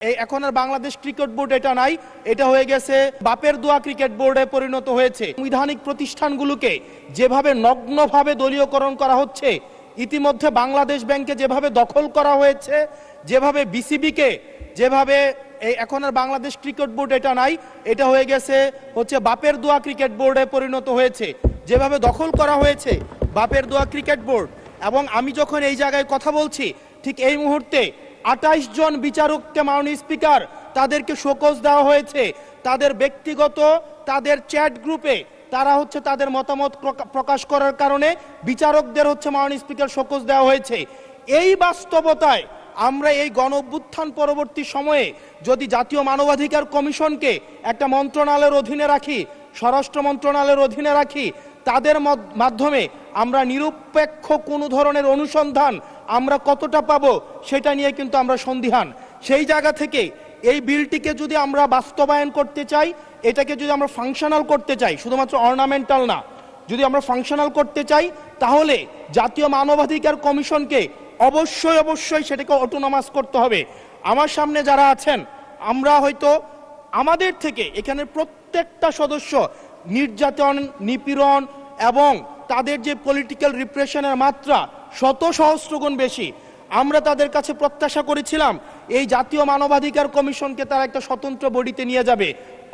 এই এখন আর Bangladesh cricket board এটা নাই, এটা হয়ে গেছে বাপের দোয়া ক্রিকেট বোর্ডে পরিণত হয়েছে। সাংবিধানিক প্রতিষ্ঠানগুলোকে যেভাবে নগ্নভাবে দলীয়করণ করা হচ্ছে, ইতিমধ্যে বাংলাদেশ ব্যাংকে যেভাবে দখল করা হয়েছে, যেভাবে বিসিবিকে যেভাবে এখন আর বাংলাদেশ ক্রিকেট বোর্ড এটা নাই, এটা হয়ে গেছে বাপের দোয়া ক্রিকেট বোর্ডে পরিণত হয়েছে। যেভাবে দখল করা হয়েছে বাপের দোয়া ক্রিকেট বোর্ড, এবং আমি যখন এই জায়গায় কথা বলছি ঠিক এই মুহূর্তে 28 জন বিচারককে মাননীয় স্পিকার তাদেরকে শোকজ দেওয়া হয়েছে। তাদের ব্যক্তিগত তাদের চ্যাট গ্রুপে তারা তাদের মতামত প্রকাশ করার কারণে বিচারকদের মাননীয় স্পিকার শোকজ দেওয়া হয়েছে। এই বাস্তবতায় আমরা এই গণ অভ্যুত্থান পরবর্তী সময়ে যদি জাতীয় মানবাধিকার কমিশনকে একটা মন্ত্রণালয়ের অধীনে রাখি, স্বরাষ্ট্র মন্ত্রণালয়ের অধীনে রাখি, তাদের মাধ্যমে আমরা নিরপেক্ষ কোনো ধরনের অনুসন্ধান আমরা কতটা পাবো সেটা নিয়ে কিন্তু আমরা সন্দিহান। সেই জায়গা থেকে এই বিলটিকে যদি আমরা বাস্তবায়ন করতে চাই, এটাকে যদি আমরা ফাংশনাল করতে চাই, শুধুমাত্র অর্নামেন্টাল না, যদি আমরা ফাংশনাল করতে চাই, তাহলে জাতীয় মানবাধিকার কমিশনকে অবশ্যই সেটাকে অটোনমাস করতে হবে। আমার সামনে যারা আছেন, আমরা হয়তো আমাদের থেকে এখানে প্রত্যেকটা সদস্য নির্যাতন, নিপীড়ন এবং তাদের যে পলিটিক্যাল রিপ্রেশনের মাত্রা শত সহস্র গুণ বেশি। আমরা তাদের কাছে প্রত্যাশা করেছিলাম এই জাতীয় মানবাধিকার কমিশনকে তারা একটা স্বতন্ত্র বডিতে নিয়ে যাবে,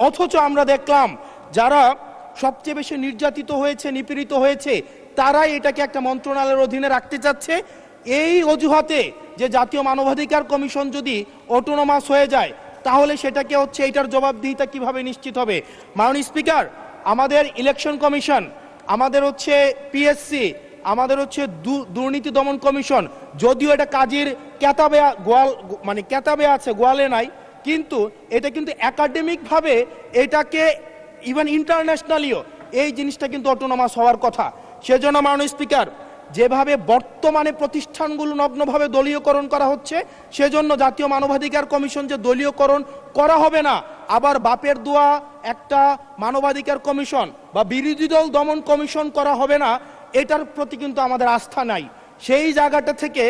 অথচ আমরা দেখলাম যারা সবচেয়ে বেশি নির্যাতিত হয়েছে, নিপীড়িত হয়েছে, তারাই এটাকে একটা মন্ত্রণালয়ের অধীনে রাখতে চাচ্ছে। এই অজুহাতে যে জাতীয় মানবাধিকার কমিশন যদি অটোনমাস হয়ে যায়, তাহলে সেটাকে এইটার জবাবদিহিতা কিভাবে নিশ্চিত হবে? মাননীয় স্পিকার, আমাদের ইলেকশন কমিশন, আমাদের পিএসসি, আমাদের দুর্নীতি দমন কমিশন, যদিও এটা কাজীর কেতাবে কেতাবে আছে, গোয়ালে নাই, কিন্তু এটা কিন্তু একাডেমিকভাবে এটাকে ইভেন ইন্টারন্যাশনালিও এই জিনিসটা কিন্তু অটোনমাস হওয়ার কথা। সেজন্য মাননীয় স্পিকার, যেভাবে বর্তমানে প্রতিষ্ঠানগুলো নগ্নভাবে দলীয়করণ করা হচ্ছে, সেজন্য জাতীয় মানবাধিকার কমিশন যে দলীয়করণ করা হবে না, আবার বাপের দোয়া একটা মানবাধিকার কমিশন বা বিরোধী দল দমন কমিশন করা হবে না, এটার প্রতি কিন্তু আমাদের আস্থা নাই। সেই জায়গাটা থেকে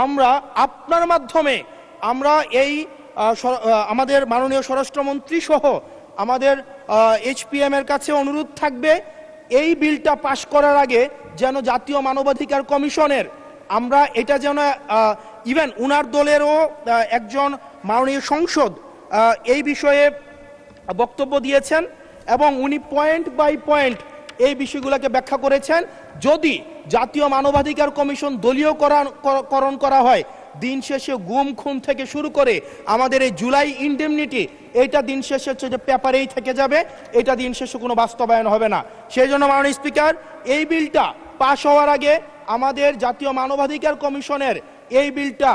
আমরা আপনার মাধ্যমে আমরা এই আমাদের মাননীয় স্বরাষ্ট্রমন্ত্রী সহ আমাদের HPM এর কাছে অনুরোধ থাকবে, এই বিলটা পাশ করার আগে যেন জাতীয় মানবাধিকার কমিশনের আমরা এটা যেন ইভেন উনার দলেরও একজন মাননীয় সংসদ এই বিষয়ে বক্তব্য দিয়েছেন এবং উনি পয়েন্ট বাই পয়েন্ট এই বিষয়গুলোকে ব্যাখ্যা করেছেন। যদি জাতীয় মানবাধিকার কমিশন দলীয়করণ করা হয়, দিন শেষে গুম খুন থেকে শুরু করে আমাদের এই জুলাই ইনডেমনিটি, এইটা দিন শেষে যে পেপারেই থেকে যাবে, এটা দিন শেষে কোনো বাস্তবায়ন হবে না। সেই জন্য মাননীয় স্পিকার, এই বিলটা পাশ হওয়ার আগে আমাদের জাতীয় মানবাধিকার কমিশনের এই বিলটা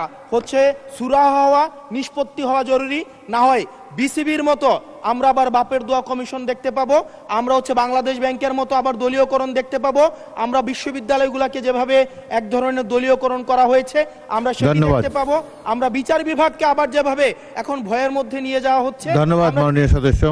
সুরাহা হওয়া, নিষ্পত্তি হওয়া জরুরি। না হয় বিসিবির মতো আমরা আবার বাপের দোয়া কমিশন দেখতে পাবো, আমরা বাংলাদেশ ব্যাংকের মতো আবার দলীয়করণ দেখতে পাবো, আমরা বিশ্ববিদ্যালয়গুলোকে যেভাবে এক ধরনের দলীয়করণ করা হয়েছে আমরা সেটা দেখতে পাবো, আমরা বিচার বিভাগকে আবার যেভাবে এখন ভয়ের মধ্যে নিয়ে যাওয়া হচ্ছে। ধন্যবাদ মাননীয় সদস্য।